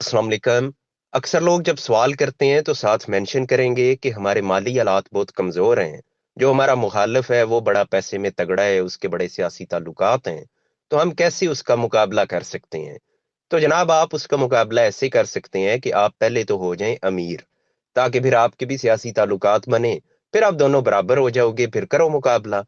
अस्सलाम वालेकुम। अक्सर लोग जब सवाल करते हैं तो साथ मेंशन करेंगे कि हमारे माली हालात बहुत कमजोर हैं। जो हमारा मुखालिफ है वो बड़ा पैसे में तगड़ा है, उसके बड़े सियासी ताल्लुकात हैं। तो हम कैसे उसका मुकाबला कर सकते हैं? तो जनाब, आप उसका मुकाबला ऐसे कर सकते हैं कि आप पहले तो हो जाएं अमीर, ताकि फिर आपके भी सियासी ताल्लुकात बने। फिर आप दोनों बराबर हो जाओगे, फिर करो मुकाबला।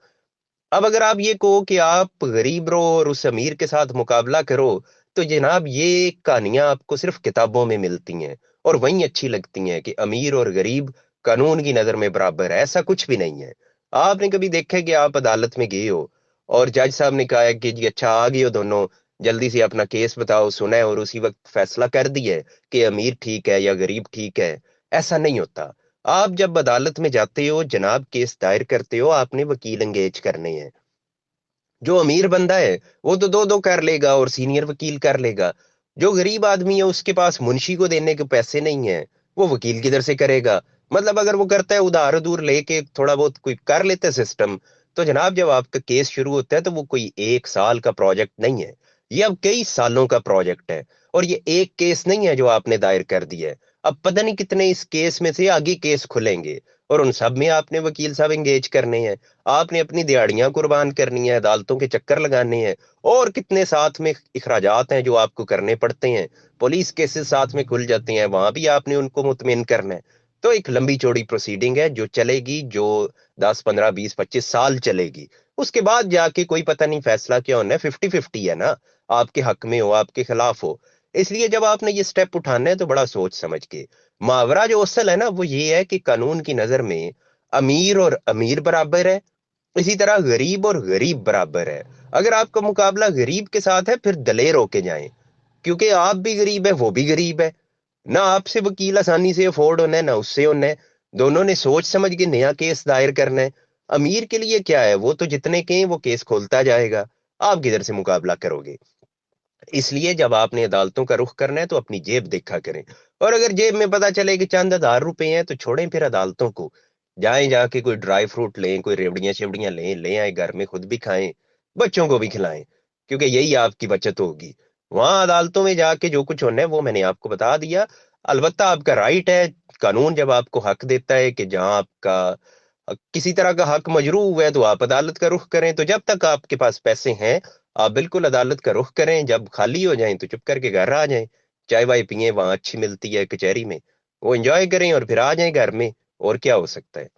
अब अगर आप ये कहो कि आप गरीब रहो और उस अमीर के साथ मुकाबला करो, तो जनाब ये कहानियां आपको सिर्फ किताबों में मिलती हैं और वहीं अच्छी लगती हैं कि अमीर और गरीब कानून की नजर में बराबर है। ऐसा कुछ भी नहीं है। आपने कभी देखा है कि आप अदालत में गए हो और जज साहब ने कहा है कि जी अच्छा आ गए हो दोनों, जल्दी से अपना केस बताओ, सुना है और उसी वक्त फैसला कर दिया है कि अमीर ठीक है या गरीब ठीक है? ऐसा नहीं होता। आप जब अदालत में जाते हो जनाब, केस दायर करते हो, आपने वकील एंगेज करने हैं। जो अमीर बंदा है वो तो दो दो कर लेगा और सीनियर वकील कर लेगा। जो गरीब आदमी है उसके पास मुंशी को देने के पैसे नहीं है, वो वकील किधर से करेगा? मतलब अगर वो करता है उधार उधूर लेके थोड़ा बहुत कोई कर लेता है सिस्टम, तो जनाब जब आपका केस शुरू होता है तो वो कोई एक साल का प्रोजेक्ट नहीं है, ये अब कई सालों का प्रोजेक्ट है। और ये एक केस नहीं है जो आपने दायर कर दिया है। अब पता नहीं कितने इस केस में से आगे केस खुलेंगे और उन सब में आपने वकील साहब एंगेज करने हैं। आपने अपनी दिहाड़ियां कुर्बान करनी है, अदालतों के चक्कर लगाने हैं, और कितने साथ में इखराजात हैं जो आपको करने पड़ते हैं। पुलिस केसेस साथ में खुल जाते हैं, वहां भी आपने उनको मुतमिन करना है। तो एक लंबी चौड़ी प्रोसीडिंग है जो चलेगी, जो 10 15 20 25 साल चलेगी। उसके बाद जाके कोई पता नहीं फैसला क्या होना है, 50-50 है ना, आपके हक में हो आपके खिलाफ हो। इसलिए जब आपने ये स्टेप उठाना है तो बड़ा सोच समझ के। मुहावरा जो असल है ना वो ये है कि कानून की नजर में अमीर और अमीर बराबर है, इसी तरह गरीब और गरीब बराबर है। अगर आपका मुकाबला गरीब के साथ है फिर दलेर होके जाएं, क्योंकि आप भी गरीब है वो भी गरीब है। ना आपसे वकील आसानी से अफोर्ड होना है ना उससे होना है। दोनों ने सोच समझ के नया केस दायर करना है। अमीर के लिए क्या है, वो तो जितने के हैं वो केस खोलता जाएगा, आप किधर से मुकाबला करोगे? इसलिए जब आपने अदालतों का रुख करना है तो अपनी जेब देखा करें। और अगर जेब में पता चले कि चंद हजार रुपए हैं तो छोड़ें फिर अदालतों को। जाएं जाके कोई ड्राई फ्रूट लें, कोई रेवड़ियां शेवड़ियां लें, ले आए घर में, खुद भी खाएं, बच्चों को भी खिलाएं, क्योंकि यही आपकी बचत होगी। वहां अदालतों में जाके जो कुछ होना है वो मैंने आपको बता दिया। अलबत्ता आपका राइट है, कानून जब आपको हक देता है कि जहां आपका किसी तरह का हक मजरू हुआ है तो आप अदालत का रुख करें। तो जब तक आपके पास पैसे हैं आप बिल्कुल अदालत का रुख करें, जब खाली हो जाएं तो चुप करके घर आ जाएं। चाय वाय पिए, वहां अच्छी मिलती है कचहरी में, वो एंजॉय करें और फिर आ जाएं घर में। और क्या हो सकता है?